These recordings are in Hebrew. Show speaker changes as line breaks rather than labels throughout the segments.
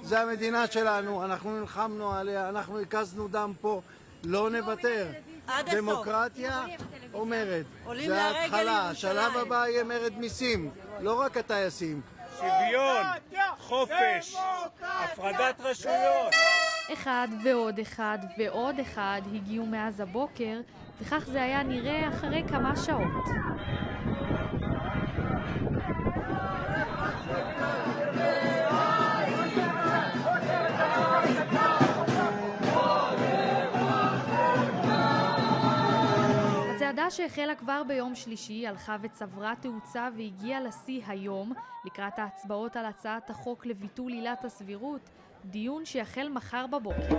זה המדינה שלנו, אנחנו נלחמנו עליה, אנחנו הקזנו דם פה, לא נוותר. דמוקרטיה או מרד? זה ההתחלה, השלב הבא יהיה מרד מיסים, לא רק הטייסים.
שוויון, חופש, הפרדת רשויות.
אחד ועוד אחד ועוד אחד הגיעו מאז הבוקר, וכך זה היה נראה אחרי כמה שעות. הצעדה שהחלה כבר ביום שלישי הלכה וצברה תאוצה והגיעה לשיא היום, לקראת ההצבעות על הצעת החוק לביטול עילת הסבירות, דיון שיחל מחר בבוקר.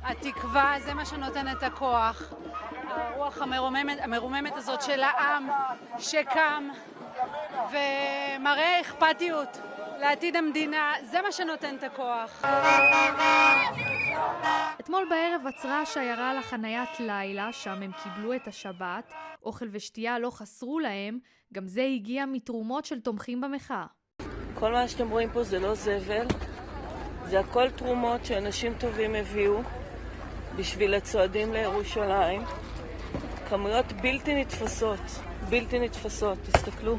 התקווה זה מה שנותן את הכוח. הרוח המרוממת הזאת של העם שקם ומראה אכפתיות לעתיד המדינה, זה מה שנותן את הכוח.
אתמול בערב עצרה השיירה לחניית לילה, שם הם קיבלו את השבת, אוכל ושתייה לא חסרו להם, גם זה הגיע מתרומות של תומכים במחאה.
כל מה שאתם רואים פה זה לא זבל, זה הכל תרומות שאנשים טובים הביאו בשביל הצועדים לירושלים. כמויות בלתי נתפסות, בלתי נתפסות, תסתכלו.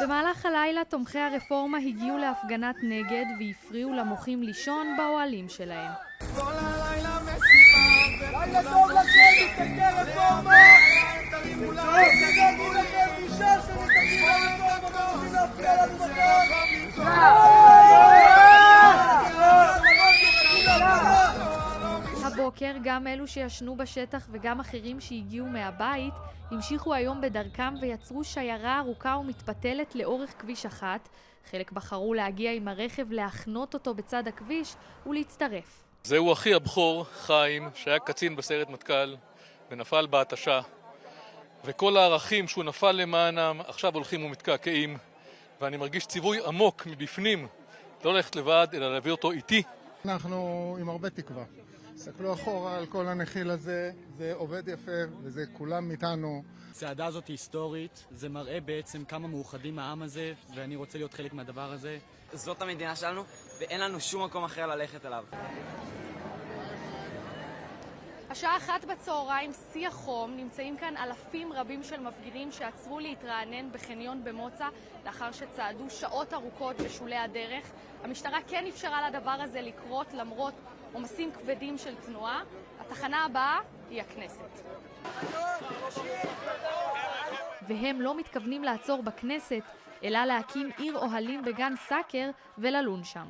במהלך הלילה תומכי הרפורמה הגיעו להפגנת נגד והפריעו למוחים לישון באוהלים שלהם.
כל הלילה מסיבה, לילה טוב לכם, תתקי רפורמה! תרימו לכם אישה שנתקי רפורמה, ורוצים להפריע לנו בכל!
הבוקר גם אלו שישנו בשטח וגם אחרים שהגיעו מהבית המשיכו היום בדרכם ויצרו שיירה ארוכה ומתפתלת לאורך כביש 1. חלק בחרו להגיע עם הרכב להחנות אותו בצד הכביש ולהצטרף.
זהו אחי הבכור, חיים, שהיה קצין בסיירת מטכ"ל ונפל בהתשה. וכל הערכים שהוא נפל למענם עכשיו הולכים ומתקעקעים. ואני מרגיש ציווי עמוק מבפנים, לא ללכת לבד אלא להביא אותו איתי.
אנחנו עם הרבה תקווה. תסתכלו אחורה על כל הנחיל הזה, זה עובד יפה וזה כולם איתנו.
הצעדה הזאת היסטורית, זה מראה בעצם כמה מאוחדים העם הזה, ואני רוצה להיות חלק מהדבר הזה.
זאת המדינה שלנו ואין לנו שום מקום אחר ללכת אליו.
השעה 1 בצהריים, שיא החום, נמצאים כאן אלפים רבים של מפגינים שעצרו להתרענן בחניון במוצא לאחר שצעדו שעות ארוכות בשולי הדרך. המשטרה כן אפשרה לדבר הזה לקרות למרות עומסים כבדים של תנועה. התחנה הבאה היא הכנסת. והם לא מתכוונים לעצור בכנסת, אלא להקים עיר אוהלים בגן סאקר וללון שם.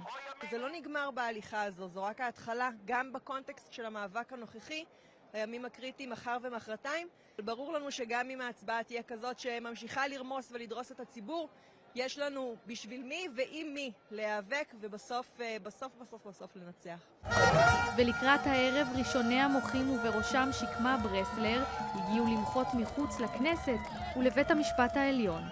זה לא נגמר בהליכה הזו, זו רק ההתחלה, גם בקונטקסט של המאבק הנוכחי, הימים הקריטיים מחר ומחרתיים. ברור לנו שגם אם ההצבעה תהיה כזאת שממשיכה לרמוס ולדרוס את הציבור, יש לנו בשביל מי ועם מי להיאבק ובסוף לנצח.
ולקראת הערב ראשוני המוחים ובראשם שקמה ברסלר הגיעו למחות מחוץ לכנסת ולבית המשפט העליון.